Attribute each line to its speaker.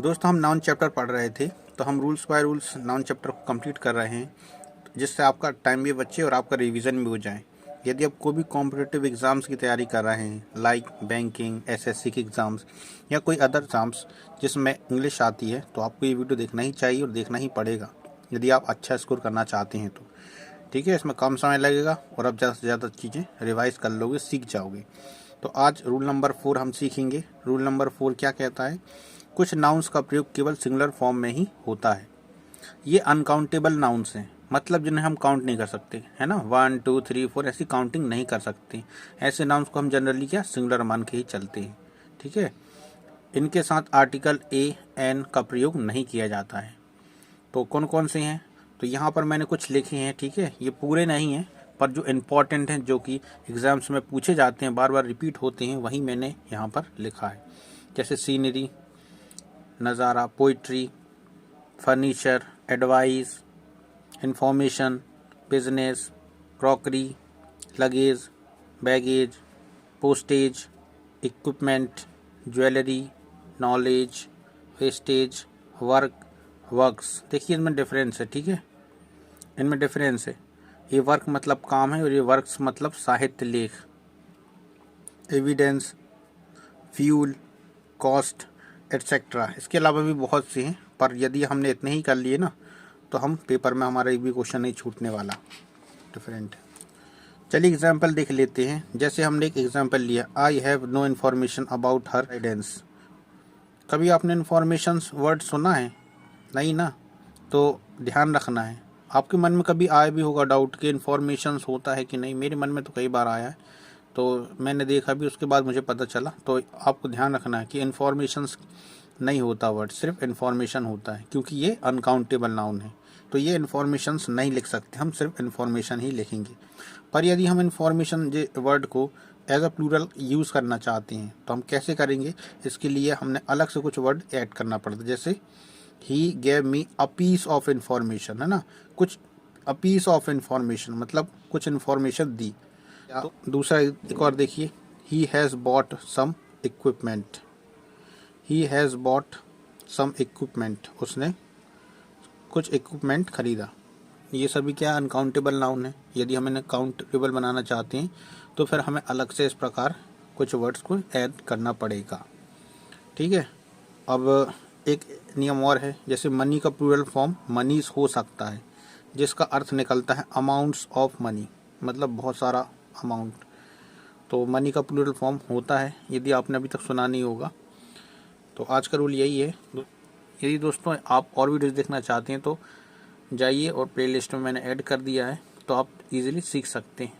Speaker 1: दोस्तों हम noun chapter पढ़ रहे थे, तो हम rules by rules noun chapter को कंप्लीट कर रहे हैं, जिससे आपका टाइम भी बचे और आपका रिवीजन भी हो जाए। यदि आप कोई भी कॉम्पिटिटिव एग्ज़ाम्स की तैयारी कर रहे हैं, लाइक बैंकिंग, एसएससी के एग्ज़ाम्स या कोई अदर एग्ज़ाम्स जिसमें इंग्लिश आती है, तो आपको ये वीडियो देखना ही चाहिए और देखना ही पड़ेगा यदि आप अच्छा स्कोर करना चाहते हैं तो। ठीक है, इसमें कम समय लगेगा और आप ज़्यादा से ज़्यादा चीज़ें रिवाइज कर लोगे, सीख जाओगे। तो आज रूल नंबर 4 हम सीखेंगे। रूल नंबर 4 क्या कहता है? कुछ नाउन्स का प्रयोग केवल सिंगुलर फॉर्म में ही होता है। ये अनकाउंटेबल नाउन्स हैं, मतलब जिन्हें हम काउंट नहीं कर सकते, है ना। 1 2 3 4 ऐसी काउंटिंग नहीं कर सकते। ऐसे नाउन्स को हम जनरली क्या सिंगुलर मान के ही चलते हैं। ठीक है, इनके साथ आर्टिकल ए एन का प्रयोग नहीं किया जाता है। तो कौन कौन से हैं? तो यहाँ पर मैंने कुछ लिखे हैं। ठीक है, ये पूरे नहीं हैं, पर जो इम्पोर्टेंट हैं, जो कि एग्जाम्स में पूछे जाते हैं, बार बार रिपीट होते हैं, वही मैंने यहाँ पर लिखा है। जैसे सीनरी, नज़ारा, poetry, furniture, advice, information, business, crockery, luggage, baggage, postage, equipment, jewellery, knowledge, wastage, work, works. देखिए इनमें डिफरेंस है। ठीक है, इनमें डिफरेंस है। ये वर्क मतलब काम है और ये वर्क्स मतलब साहित्य, लेख। Evidence, fuel, cost, etcetera. इसके अलावा भी बहुत से हैं, पर यदि हमने इतने ही कर लिए ना, तो हम पेपर में हमारा एक भी क्वेश्चन नहीं छूटने वाला। डिफरेंट। चलिए एग्जाम्पल देख लेते हैं। जैसे हमने एक एग्जाम्पल लिया, I have no information about her evidence. कभी आपने इन्फॉर्मेशन वर्ड सुना है? नहीं ना। तो ध्यान रखना है। आपके मन में कभी आया भी होगा डाउट कि इन्फॉर्मेशन होता है कि नहीं। मेरे मन में तो कई बार आया है, तो मैंने देखा भी, उसके बाद मुझे पता चला। तो आपको ध्यान रखना है कि इन्फॉर्मेशन नहीं होता वर्ड, सिर्फ इन्फॉर्मेशन होता है, क्योंकि ये अनकाउंटेबल नाउन है। तो ये इन्फॉर्मेशन नहीं लिख सकते, हम सिर्फ इन्फॉर्मेशन ही लिखेंगे। पर यदि हम इन्फॉर्मेशन वर्ड को एज अ प्लूरल यूज़ करना चाहते हैं, तो हम कैसे करेंगे? इसके लिए हमने अलग से कुछ वर्ड ऐड करना पड़ता है। जैसे ही gave me a piece of information, है ना। कुछ अ पीस ऑफ इंफॉर्मेशन मतलब कुछ इन्फॉर्मेशन दी। तो दूसरा एक और देखिए, he has bought some equipment. He has bought some equipment, उसने कुछ इक्विपमेंट खरीदा। ये सभी क्या अनकाउंटेबल नाउन है। यदि हम इन्हें काउंटेबल बनाना चाहते हैं, तो फिर हमें अलग से इस प्रकार कुछ वर्ड्स को ऐड करना पड़ेगा। ठीक है, अब एक नियम और है। जैसे मनी का प्लूरल फॉर्म मनीज हो सकता है, जिसका अर्थ निकलता है अमाउंट्स ऑफ मनी, मतलब बहुत सारा अमाउंट। तो मनी का प्लूरल फॉर्म होता है, यदि आपने अभी तक सुना नहीं होगा। तो आज का रूल यही है। यदि दोस्तों आप और वीडियोस देखना चाहते हैं, तो जाइए और प्लेलिस्ट में मैंने ऐड कर दिया है, तो आप इजीली सीख सकते हैं।